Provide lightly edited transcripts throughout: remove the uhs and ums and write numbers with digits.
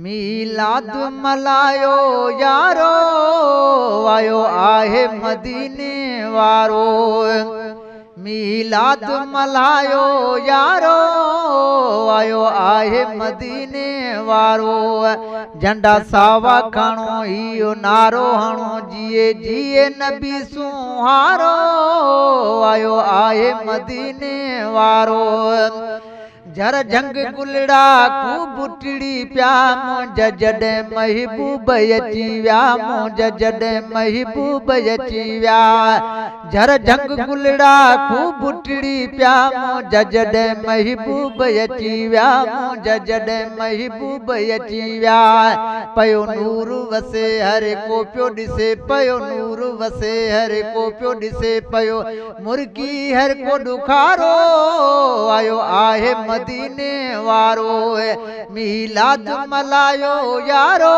मीलाद मल्हायो यारो आयो आहे मदीने वारो। मीलाद मल्हायो यारो आयो आहे मदीने वारो। झंडा सावा खणो इहो नारो हणो जिए जिए नबी सुहारो आयो आहे मदीने वारो। जर जंग गुलड़ा खूब टिड़ी प्या मुंज जॾहिं महबूब अची विया मुंज जॾहिं महबूब अची विया। जर जंग गुलड़ा खूब टिड़ी प्या मुंज जॾहिं महबूब अची विया मुंज जॾहिं महबूब अची विया। पयो नूर वसे हर को पियो ॾिसे पयो नूर वसे हर को पियो ॾिसे पयो मुर्गी हर को ॾुखारो आयो आहे मदीने वारो। मीलाद मल्हायो यारो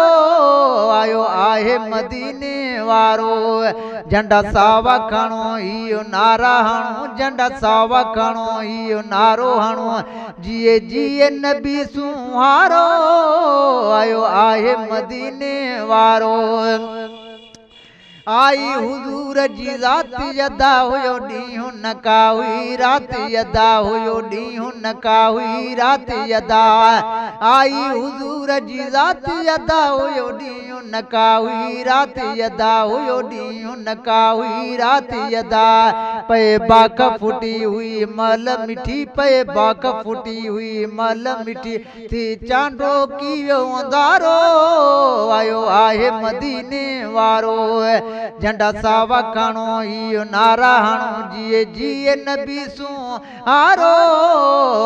आयो आहे मदीने वारो। झंडा सावा खणो इहो नारा हणो झंडा सावा खणो इहो नारो हणो जिए जिए नबी सुहारो आयो आहे मदीने वारो। आई हुजूर जी रात यदा हुयो ॾींहुं नका हुई रात यदा हुयो ॾींहुं नका हुई रात यदा। आई हुजूर जी रात यदा हुयो ॾींहुं नका हुई रात यदा हुयो ॾींहुं नका हुई रात यदा। पए बाक फुटी हुई मल मिठी पए बाक फुटी हुई मल मिठी थी चांडो की वियो अंधारो आयो आहे मदीने वारो। झंडा सावा खणो इहो नारा हणो जिए जिए नबी सुहारो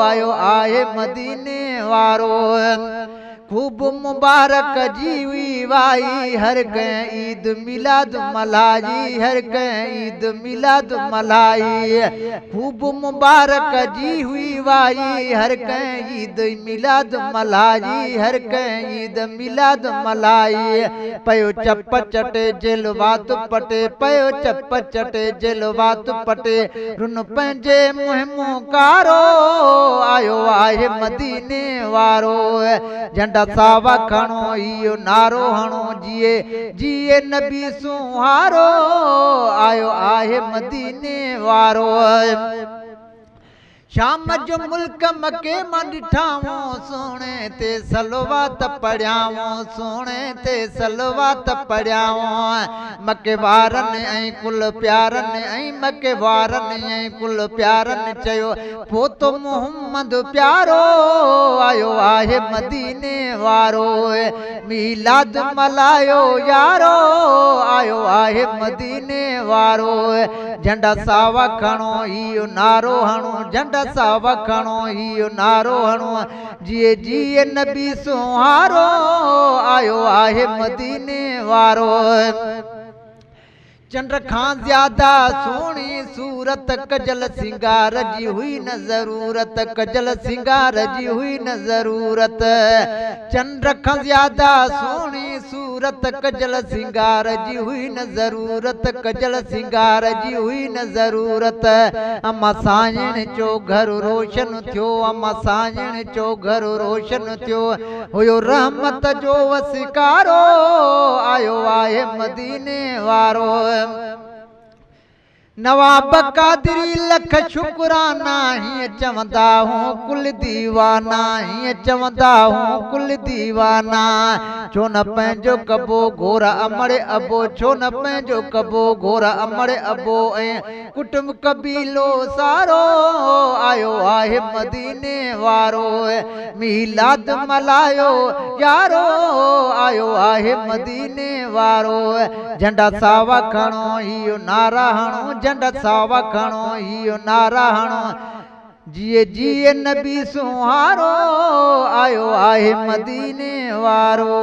आयो आहे मदीने वारो। खूब मुबारक जी हुई वाई हर कंहिं ईद मिलाद मल्हाई हर कंहिं ईद मिलाद मल्हाई। खूब मुबारक जी हुई वाई हर कंहिं ईद मिलाद मल्हाई हर कंहिं ईद मिलाद मल्हाई। पयो चप चटे जलवात पटे पयो चप चटे जलवात पटे रुन पंहिंजे मुहिमो कारो आयो आहे मदीने वारो। झंडा सावा खणो इहो नारो हणो जिए जिए नबी सुहारो आयो आहे मदीने वारो। शाम जो मुल्क मके मां ॾिठाऊं सोणे ते सलवात पढ़ियाऊं सोणे ते सलवात पढ़ियाऊं। मके वारनि ऐं कुल प्यारनि ऐं मके वारनि ऐं कुल प्यारनि चयो पोतो मोहम्मद प्यारो आयो आहे मदीने वारो। मीलाद मल्हायो यारो आयो आहे मदीने वारो। झंडा सावा खणो इहो नारो हणो झंडा सावा खणो इहो नारो हणो जिए जिए नबी सुहारो आयो आहे मदीने वारो। चंद्र खां ज्यादा सोणी सूरत कजल सिंगार जी हुई न ज़रूरत कजल सिंगार जी हुई न ज़रूरत। चंद्र खां ज्यादा सोणी सूरत कजल सिंगार जी हुई न ज़रूरत कजल सिंगार जी हुई न ज़रूरत। अम्मा साजण जो घर रोशन थियो अम्मा साजण जो घर रोशन थियो हुयो रहमत जो वसिकारो आयो आहे मदीने वारो। नवाब कादरी लख शुक्राना हीअं चवंदा हूं कुल दीवाना हीअं चवंदा हूं कुल दीवाना। छो न पंहिंजो कबो घोर अमड़ अबो छो न पंहिंजो कबो घोर अमड़ अबो ऐं कुटुंब कबीलो सारो आयो आहे मदीने वारो। मीलाद मल्हायो यारो आयो आहे मदीने वारो। झंडा सावा खणो इहो नारा हणो झंडा सावा खणो इहो नारा हणो जिए जिए नबी सुहारो आयो आहे मदीने वारो।